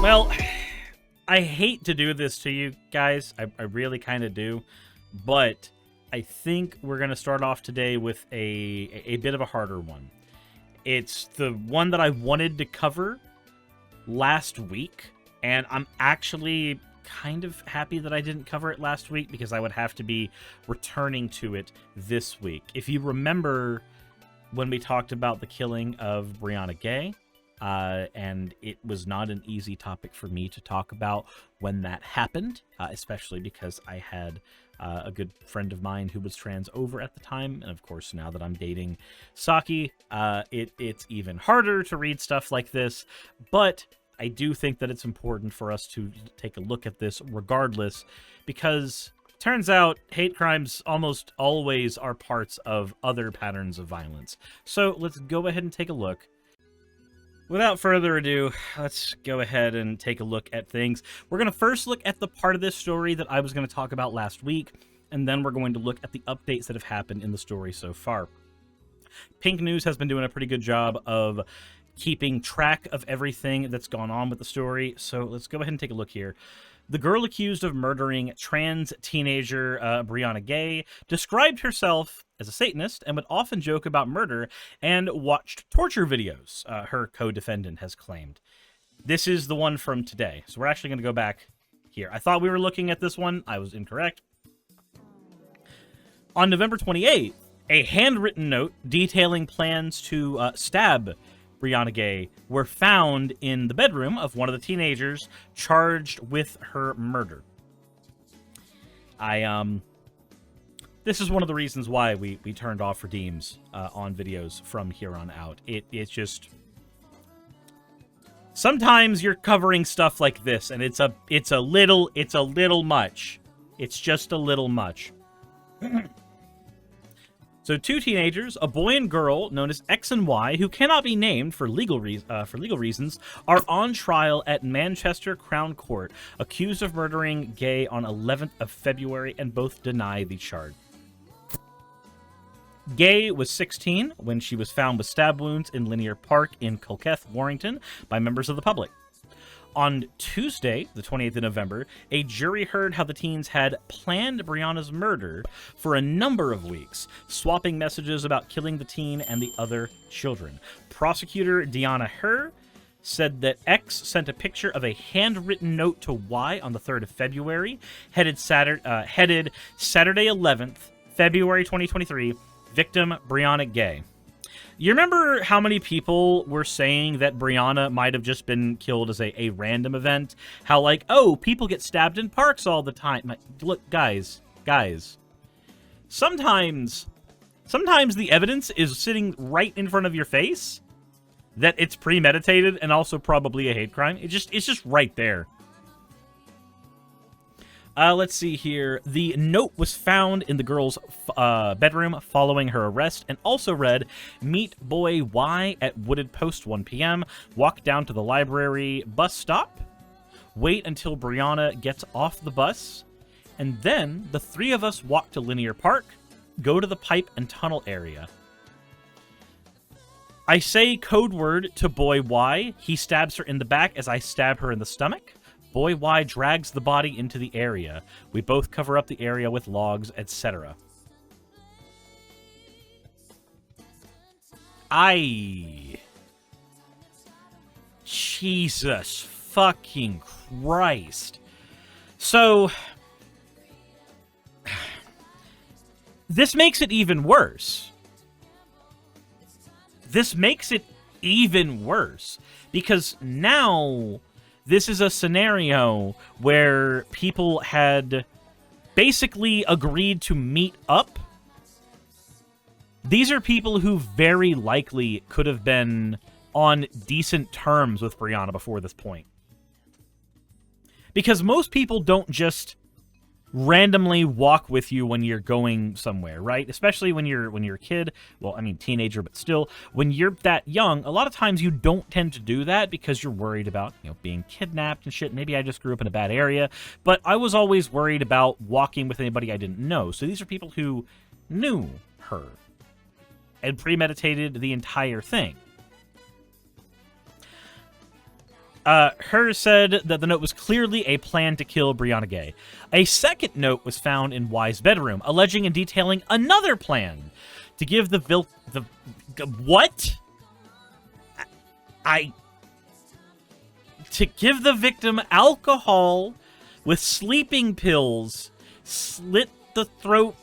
Well, I hate to do this to you guys. I really kind of do. But I think we're going to start off today with a bit of a harder one. It's the one that I wanted to cover last week. And I'm actually kind of happy that I didn't cover it last week because I would have to be returning to it this week. If you remember when we talked about the killing of Brianna Ghey, and it was not an easy topic for me to talk about when that happened, especially because I had a good friend of mine who was trans over at the time, and of course now that I'm dating Saki, it's even harder to read stuff like this, but I do think that it's important for us to take a look at this regardless, because turns out hate crimes almost always are parts of other patterns of violence. So let's go ahead and take a look. Without further ado, let's go ahead and take a look at things. We're going to first look at the part of this story that I was going to talk about last week, and then we're going to look at the updates that have happened in the story so far. Pink News has been doing a pretty good job of keeping track of everything that's gone on with the story, so let's go ahead and take a look here. The girl accused of murdering trans teenager Brianna Ghey described herself as a Satanist and would often joke about murder and watched torture videos, her co-defendant has claimed. This is the one from today, so we're actually going to go back here. I thought we were looking at this one. I was incorrect. On November 28th, a handwritten note detailing plans to stab Brianna Ghey were found in the bedroom of one of the teenagers charged with her murder. This is one of the reasons why we turned off redeems on videos from here on out. It's just sometimes you're covering stuff like this and it's a little much. It's just a little much. So two teenagers, a boy and girl known as X and Y, who cannot be named for legal reasons, are on trial at Manchester Crown Court, accused of murdering Ghey on 11th of February, and both deny the charge. Ghey was 16 when she was found with stab wounds in Linear Park in Colchester, Warrington, by members of the public. On Tuesday, the 28th of November, a jury heard how the teens had planned Brianna's murder for a number of weeks, swapping messages about killing the teen and the other children. Prosecutor Deanna Herr said that X sent a picture of a handwritten note to Y on the 3rd of February, headed Saturday 11th, February 2023, victim Brianna Ghey. You remember how many people were saying that Brianna might have just been killed as a random event? How, like, oh, people get stabbed in parks all the time. Look, guys. Sometimes the evidence is sitting right in front of your face that it's premeditated and also probably a hate crime. It's just right there. Let's see here. The note was found in the girl's bedroom following her arrest and also read, "Meet boy Y at Wooded Post 1 p.m. Walk down to the library bus stop. Wait until Brianna gets off the bus. And then the three of us walk to Linear Park, go to the pipe and tunnel area. I say code word to boy Y. He stabs her in the back as I stab her in the stomach. Boy Y drags the body into the area. We both cover up the area with logs, etc." Jesus fucking Christ. So, this makes it even worse. Because now this is a scenario where people had basically agreed to meet up. These are people who very likely could have been on decent terms with Brianna before this point. Because most people don't just randomly walk with you when you're going somewhere, right? Especially when you're a kid. Well, I mean, teenager, but still, when you're that young, a lot of times you don't tend to do that because you're worried about, being kidnapped and shit. Maybe I just grew up in a bad area, but I was always worried about walking with anybody I didn't know. So these are people who knew her and premeditated the entire thing. Her said that the note was clearly a plan to kill Brianna Ghey. A second note was found in Y's bedroom, alleging and detailing another plan to give what? To give the victim alcohol with sleeping pills, slit the throat,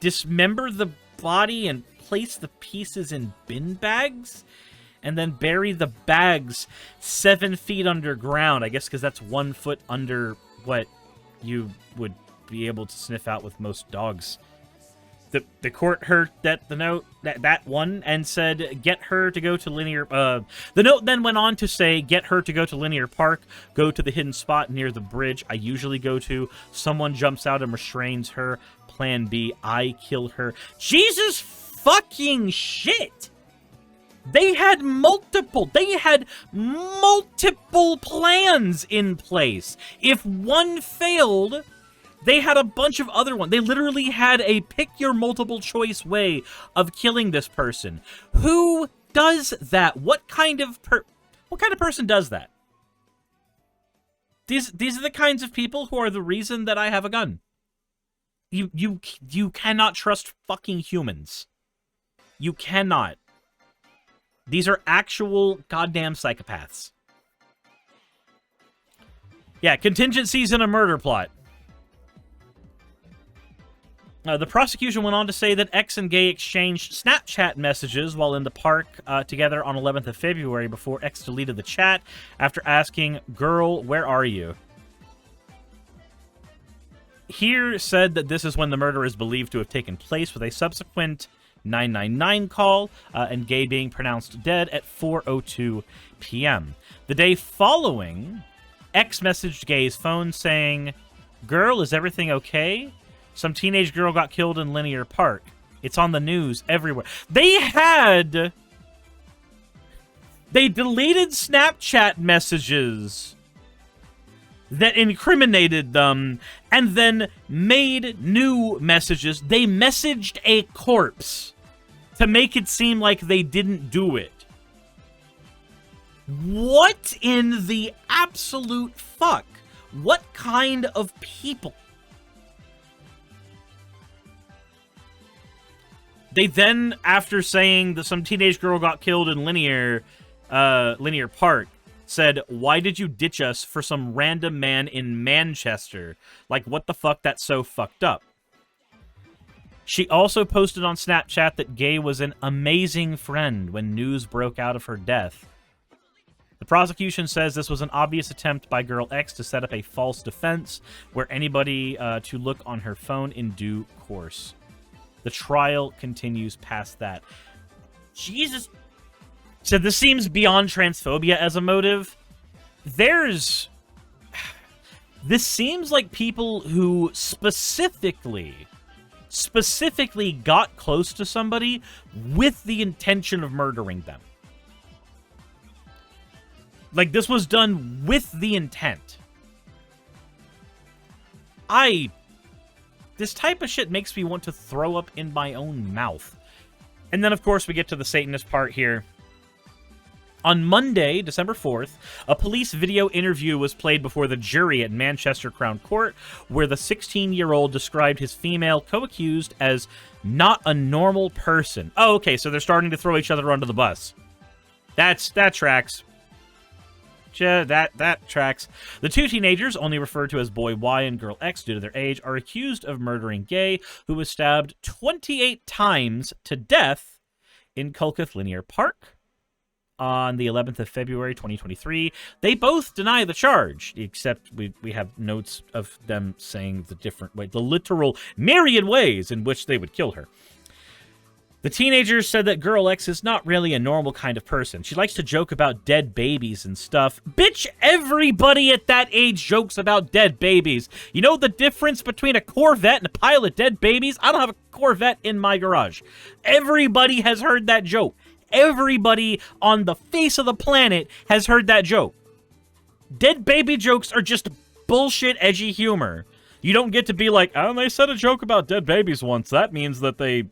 dismember the body, and place the pieces in bin bags, and then bury the bags 7 feet underground. I guess because that's 1 foot under what you would be able to sniff out with most dogs. The court heard that the note, that one, and said, get her to go to Linear... the note then went on to say, get her to go to Linear Park, go to the hidden spot near the bridge I usually go to. Someone jumps out and restrains her. Plan B, I kill her. Jesus fucking shit! They had multiple plans in place. If one failed... they had a bunch of other ones. They literally had a pick-your-multiple-choice way of killing this person. Who does that? What kind of person does that? These are the kinds of people who are the reason that I have a gun. You cannot trust fucking humans. You cannot. These are actual goddamn psychopaths. Yeah, contingencies in a murder plot. The prosecution went on to say that X and Ghey exchanged Snapchat messages while in the park together on 11th of February before X deleted the chat after asking, "Girl, where are you?" Here said that this is when the murder is believed to have taken place, with a subsequent 999 call and Ghey being pronounced dead at 4:02 p.m. The day following, X messaged Ghey's phone saying, "Girl, is everything okay? Some teenage girl got killed in Linear Park. It's on the news everywhere." They deleted Snapchat messages that incriminated them and then made new messages. They messaged a corpse to make it seem like they didn't do it. What in the absolute fuck? What kind of people? They then, after saying that some teenage girl got killed in Linear Park, said, "Why did you ditch us for some random man in Manchester? Like, what the fuck? That's so fucked up." She also posted on Snapchat that Ghey was an amazing friend when news broke out of her death. The prosecution says this was an obvious attempt by Girl X to set up a false defense where anybody to look on her phone in due course. The trial continues past that. Jesus. So this seems beyond transphobia as a motive. This seems like people who specifically got close to somebody with the intention of murdering them. Like, this was done with the intent. This type of shit makes me want to throw up in my own mouth. And then, of course, we get to the Satanist part here. On Monday, December 4th, a police video interview was played before the jury at Manchester Crown Court, where the 16-year-old described his female co-accused as not a normal person. Oh, okay, so they're starting to throw each other under the bus. That tracks. That tracks. The two teenagers, only referred to as Boy Y and Girl X due to their age, are accused of murdering Ghey, who was stabbed 28 times to death in Culcheth Linear Park on the 11th of February, 2023. They both deny the charge, except we have notes of them saying the different way, the literal myriad ways in which they would kill her. The teenagers said that Girl X is not really a normal kind of person. She likes to joke about dead babies and stuff. Bitch, everybody at that age jokes about dead babies. You know the difference between a Corvette and a pile of dead babies? I don't have a Corvette in my garage. Everybody has heard that joke. Everybody on the face of the planet has heard that joke. Dead baby jokes are just bullshit edgy humor. You don't get to be like, oh, they said a joke about dead babies once. That means that they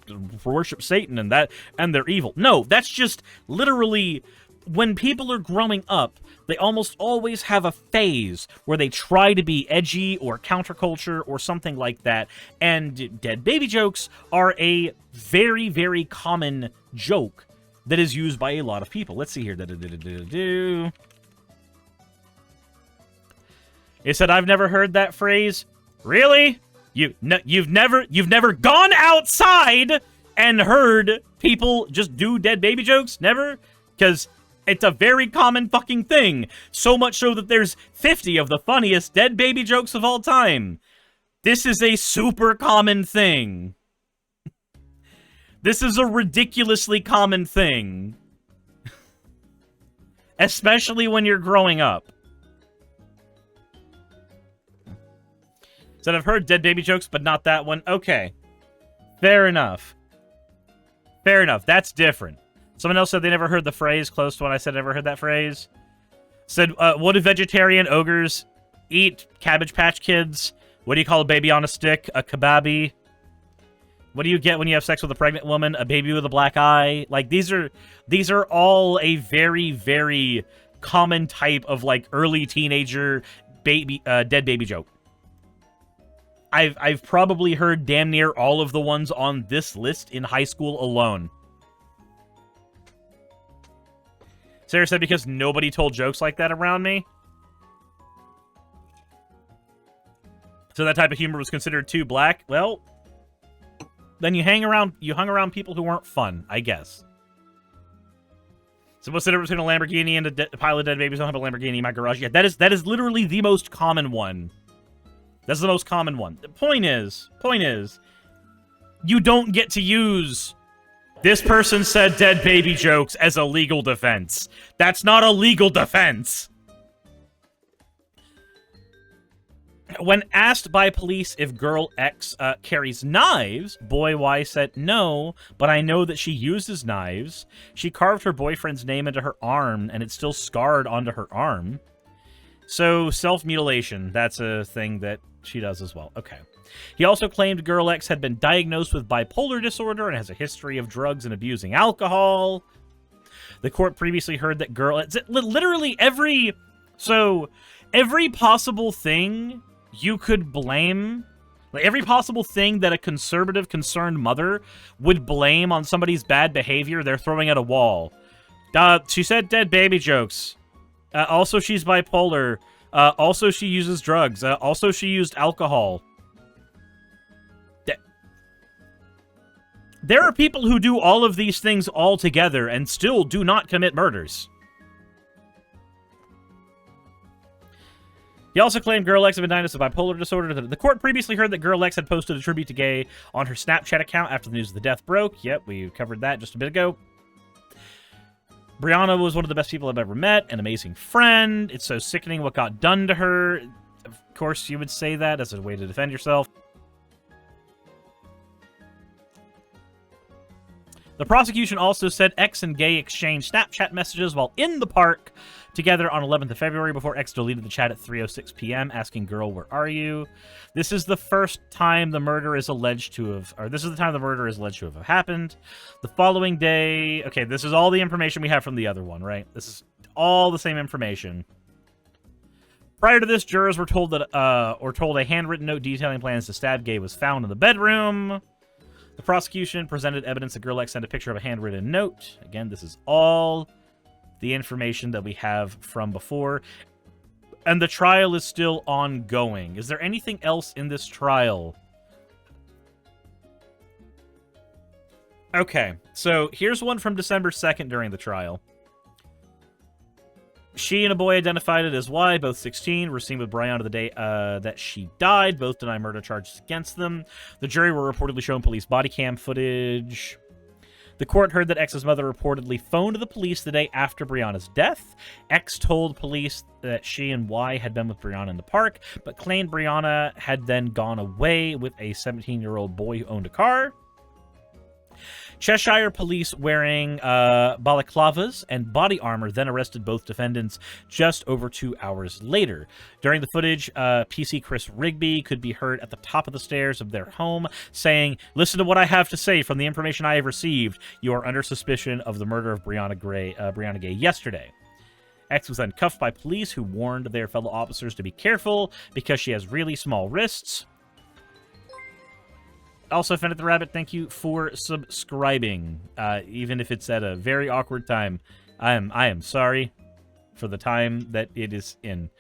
worship Satan and they're evil. No, that's just literally when people are growing up, they almost always have a phase where they try to be edgy or counterculture or something like that, and dead baby jokes are a very, very common joke that is used by a lot of people. Let's see here. It said, I've never heard that phrase. Really? You've never gone outside and heard people just do dead baby jokes? Never? Because it's a very common fucking thing. So much so that there's 50 of the funniest dead baby jokes of all time. This is a super common thing. This is a ridiculously common thing. Especially when you're growing up. Said I've heard dead baby jokes, but not that one. Okay. Fair enough. Fair enough. That's different. Someone else said they never heard the phrase, close to when I said I never heard that phrase. Said, what do vegetarian ogres eat? Cabbage Patch Kids? What do you call a baby on a stick? A kebabi? What do you get when you have sex with a pregnant woman? A baby with a black eye? Like, these are all a very, very common type of, like, early teenager baby, dead baby joke. I've probably heard damn near all of the ones on this list in high school alone. Sarah said because nobody told jokes like that around me. So that type of humor was considered too black. Well, then you hung around people who weren't fun, I guess. So what's the difference between a Lamborghini and a pile of dead babies? I don't have a Lamborghini in my garage yet. That is literally the most common one. That's the most common one. The point is, you don't get to use this person said dead baby jokes as a legal defense. That's not a legal defense. When asked by police if girl X carries knives, boy Y said no, but I know that she uses knives. She carved her boyfriend's name into her arm, and it's still scarred onto her arm. So, self-mutilation, that's a thing that she does as well. Okay. He also claimed Girl X had been diagnosed with bipolar disorder and has a history of drugs and abusing alcohol. The court previously heard that literally every possible thing you could blame, like every possible thing that a conservative, concerned mother would blame on somebody's bad behavior, they're throwing at a wall. She said dead baby jokes. Also, she's bipolar. Also, she uses drugs. Also, she used alcohol. There are people who do all of these things all together and still do not commit murders. He also claimed Girl X had been diagnosed with bipolar disorder. The court previously heard that Girl X had posted a tribute to Ghey on her Snapchat account after the news of the death broke. Yep, we covered that just a bit ago. Brianna was one of the best people I've ever met, an amazing friend. It's so sickening what got done to her. Of course, you would say that as a way to defend yourself. The prosecution also said X and Ghey exchanged Snapchat messages while in the park together on 11th of February before X deleted the chat at 3:06 p.m. asking, "Girl, where are you?" This is the first time the murder is alleged to have, or this is the time the murder is alleged to have happened. The following day, okay, this is all the information we have from the other one, right? This is all the same information. Prior to this, jurors were told that, told a handwritten note detailing plans to stab Ghey was found in the bedroom. The prosecution presented evidence that Girl X sent a picture of a handwritten note. Again, this is all the information that we have from before. And the trial is still ongoing. Is there anything else in this trial? Okay, so here's one from December 2nd during the trial. She and a boy identified it as Y, both 16, were seen with Brianna the day that she died. Both deny murder charges against them. The jury were reportedly shown police body cam footage. The court heard that X's mother reportedly phoned the police the day after Brianna's death. X told police that she and Y had been with Brianna in the park, but claimed Brianna had then gone away with a 17-year-old boy who owned a car. Cheshire police wearing balaclavas and body armor then arrested both defendants just over 2 hours later. During the footage, PC Chris Rigby could be heard at the top of the stairs of their home saying, "Listen to what I have to say from the information I have received. You are under suspicion of the murder of Brianna Ghey yesterday." X was then cuffed by police who warned their fellow officers to be careful because she has really small wrists. Also, Fenneth the Rabbit, thank you for subscribing, even if it's at a very awkward time. I am sorry for the time that it is in.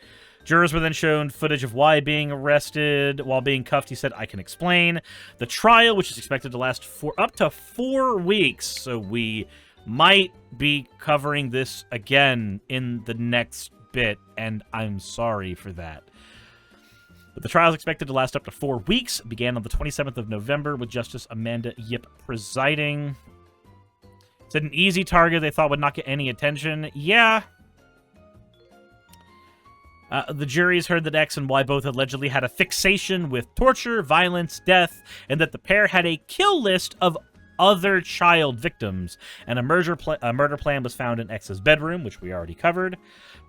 Jurors were then shown footage of Y being arrested. While being cuffed, he said, "I can explain." The trial, which is expected to last for up to 4 weeks, so we might be covering this again in the next bit, and I'm sorry for that. But the trial is expected to last up to 4 weeks. It began on the 27th of November with Justice Amanda Yip presiding. Said an easy target they thought would not get any attention. Yeah. The juries heard that X and Y both allegedly had a fixation with torture, violence, death, and that the pair had a kill list of other child victims. And a murder plan was found in X's bedroom, which we already covered.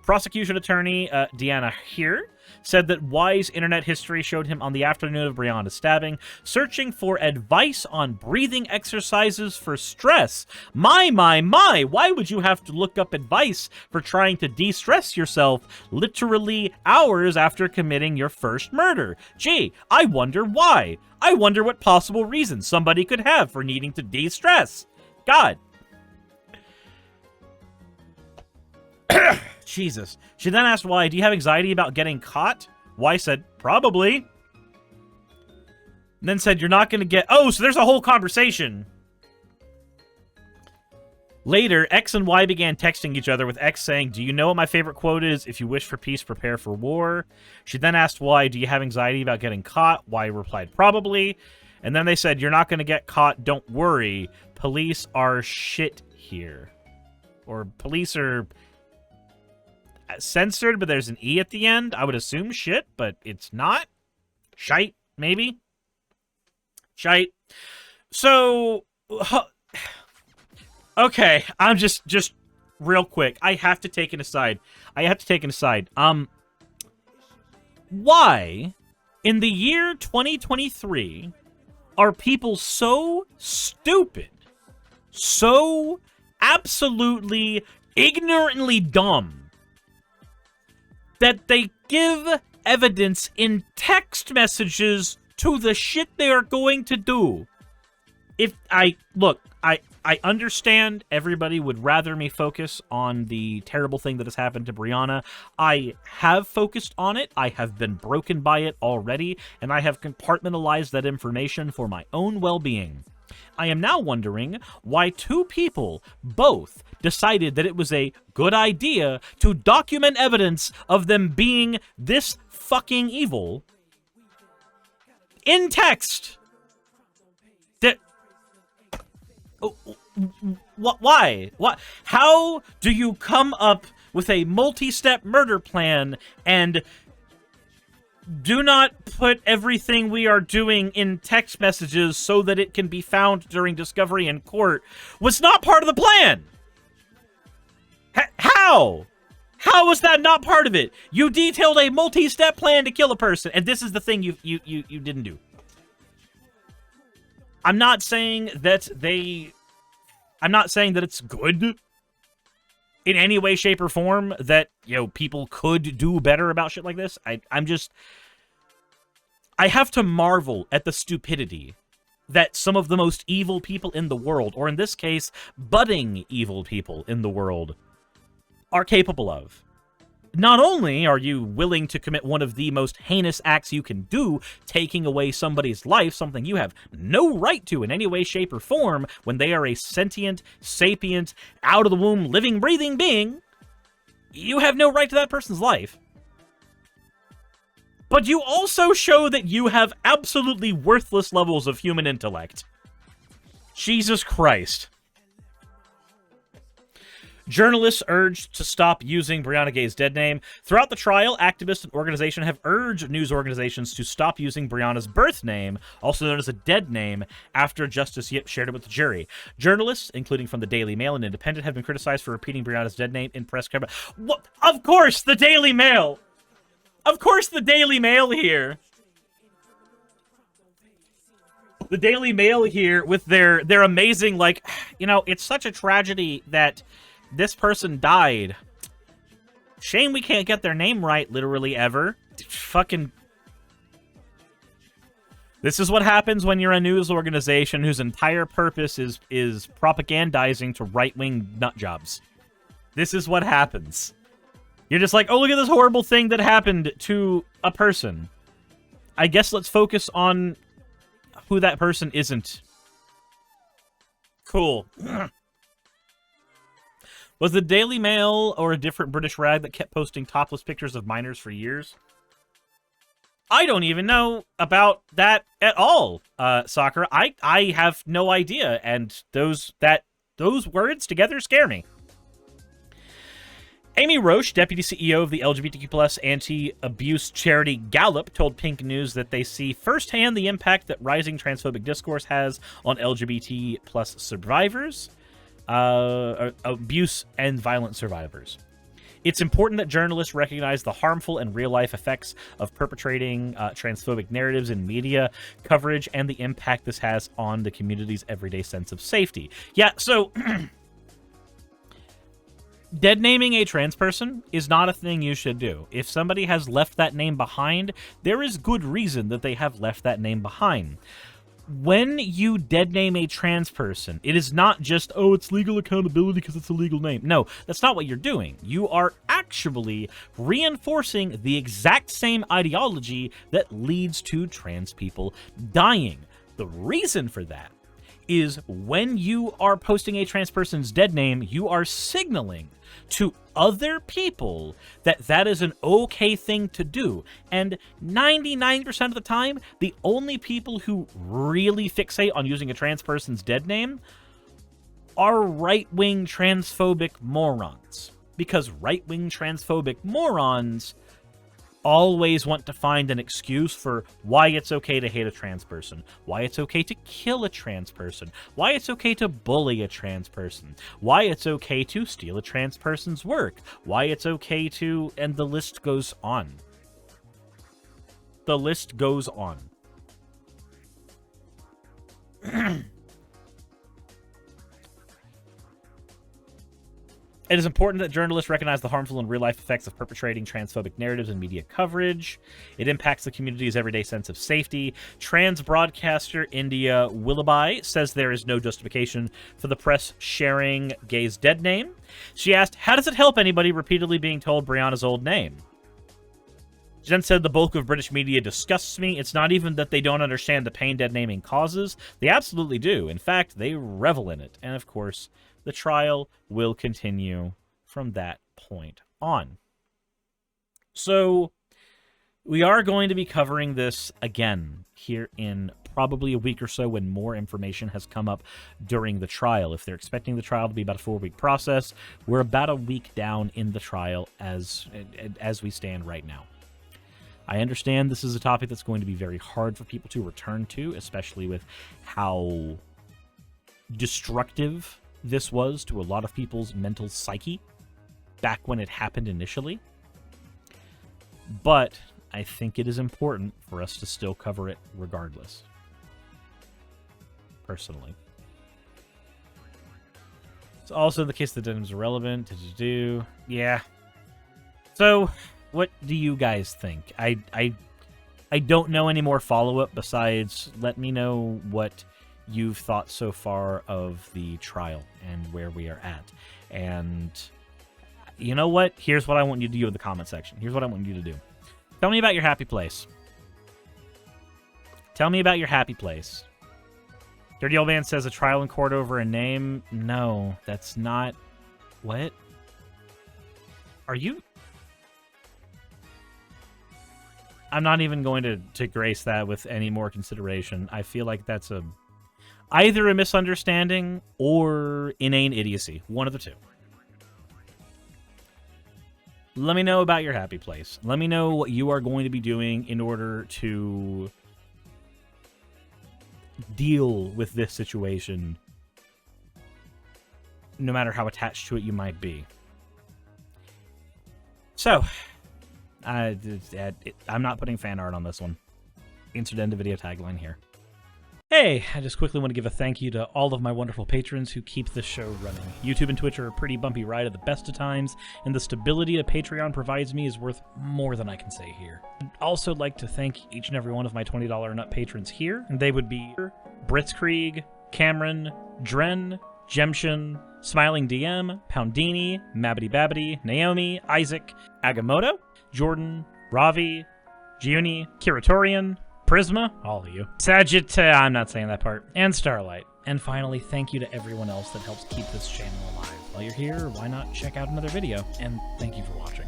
Prosecution attorney Deanna here said that Y's internet history showed him on the afternoon of Brianna's stabbing, searching for advice on breathing exercises for stress. My, why would you have to look up advice for trying to de-stress yourself literally hours after committing your first murder? Gee, I wonder why. I wonder what possible reason somebody could have for needing to de-stress. God. Jesus. She then asked Y, "Do you have anxiety about getting caught?" Y said, "Probably." And then said, "You're not going to get..." Oh, so there's a whole conversation. Later, X and Y began texting each other, with X saying, "Do you know what my favorite quote is? If you wish for peace, prepare for war." She then asked Y, "Do you have anxiety about getting caught?" Y replied, "Probably." And then they said, "You're not going to get caught. Don't worry. Police are shit here." Or police are censored, but there's an E at the end. I would assume shit, but it's not. Shite, maybe? Shite. So, okay, I'm just real quick. I have to take an aside. Why, in the year 2023, are people so stupid, so absolutely ignorantly dumb, that they give evidence in text messages to the shit they are going to do? I understand everybody would rather me focus on the terrible thing that has happened to Brianna. I have focused on it. I have been broken by it already, and I have compartmentalized that information for my own well-being. I am now wondering why two people both decided that it was a good idea to document evidence of them being this fucking evil in text. Why? What? How do you come up with a multi-step murder plan and do not put everything we are doing in text messages so that it can be found during discovery in court? Was not part of the plan. How? How was that not part of it? You detailed a multi-step plan to kill a person, and this is the thing you didn't do. I'm not saying that it's good in any way, shape, or form that, people could do better about shit like this. I have to marvel at the stupidity that some of the most evil people in the world, or in this case, budding evil people in the world, are capable of. Not only are you willing to commit one of the most heinous acts you can do, taking away somebody's life, something you have no right to in any way, shape, or form, when they are a sentient, sapient, out-of-the-womb, living, breathing being, you have no right to that person's life. But you also show that you have absolutely worthless levels of human intellect. Jesus Christ. Journalists urged to stop using Brianna Ghey's dead name. Throughout the trial, activists and organizations have urged news organizations to stop using Brianna's birth name, also known as a dead name, after Justice Yip shared it with the jury. Journalists, including from the Daily Mail and Independent, have been criticized for repeating Brianna's dead name in press coverage. What? Of course, the Daily Mail! Of course the Daily Mail here! The Daily Mail here with their amazing, like, you know, it's such a tragedy that this person died. Shame we can't get their name right, literally, ever. Fucking... This is what happens when you're a news organization whose entire purpose is propagandizing to right-wing nutjobs. This is what happens. You're just like, oh, look at this horrible thing that happened to a person. I guess let's focus on who that person isn't. Cool. Was the Daily Mail or a different British rag that kept posting topless pictures of minors for years? I don't even know about that at all, Soccer. I have no idea, and those words together scare me. Amy Roche, deputy CEO of the LGBTQ+ anti-abuse charity Gallup, told Pink News that they see firsthand the impact that rising transphobic discourse has on LGBT+ survivors, abuse and violent survivors. It's important that journalists recognize the harmful and real-life effects of perpetrating transphobic narratives in media coverage and the impact this has on the community's everyday sense of safety. Yeah, so... Dead naming a trans person is not a thing you should do. If somebody has left that name behind, there is good reason that they have left that name behind. When you dead name a trans person, it is not just, oh, it's legal accountability because it's a legal name. No, that's not what you're doing. You are actually reinforcing the exact same ideology that leads to trans people dying. The reason for that is when you are posting a trans person's dead name, you are signaling to other people that that is an okay thing to do. And 99% of the time, the only people who really fixate on using a trans person's dead name are right-wing transphobic morons. Because right-wing transphobic morons always want to find an excuse for why it's okay to hate a trans person, why it's okay to kill a trans person, why it's okay to bully a trans person, why it's okay to steal a trans person's work, why it's okay to... and the list goes on. The list goes on. It is important that journalists recognize the harmful and real-life effects of perpetrating transphobic narratives in media coverage. It impacts the community's everyday sense of safety. Trans broadcaster India Willoughby says there is no justification for the press sharing Ghey's dead name. She asked, how does it help anybody repeatedly being told Brianna's old name? She then said, the bulk of British media disgusts me. It's not even that they don't understand the pain dead naming causes. They absolutely do. In fact, they revel in it. And of course, the trial will continue from that point on. So, we are going to be covering this again here in probably a week or so when more information has come up during the trial. If they're expecting the trial to be about a 4-week process, we're about a week down in the trial as we stand right now. I understand this is a topic that's going to be very hard for people to return to, especially with how destructive this was to a lot of people's mental psyche back when it happened initially. But I think it is important for us to still cover it regardless. Personally. It's also the case that denim is irrelevant. Yeah. So, what do you guys think? I don't know any more follow-up besides let me know what you've thought so far of the trial and where we are at. And you know what? Here's what I want you to do in the comment section. Here's what I want you to do. Tell me about your happy place. Tell me about your happy place. Dirty Old Man says a trial in court over a name. No, that's not... What? Are you... I'm not even going to grace that with any more consideration. I feel like that's either a misunderstanding or inane idiocy. One of the two. let me know about your happy place. Let me know what you are going to be doing in order to deal with this situation, no matter how attached to it you might be. So, I'm not putting fan art on this one. Insert end of video tagline here. Hey, I just quickly want to give a thank you to all of my wonderful patrons who keep this show running. YouTube and Twitch are a pretty bumpy ride at the best of times, and the stability that Patreon provides me is worth more than I can say here. I'd also like to thank each and every one of my $20 and up patrons here, and they would be Britzkrieg, Cameron, Dren, Jemshin, Smiling DM, Poundini, Mabbity Babbity, Naomi, Isaac, Agamotto, Jordan, Ravi, Giuni, Kiratorian, Prisma, all of you, I'm not saying that part, and Starlight. And finally, thank you to everyone else that helps keep this channel alive. While you're here, why not check out another video? And thank you for watching.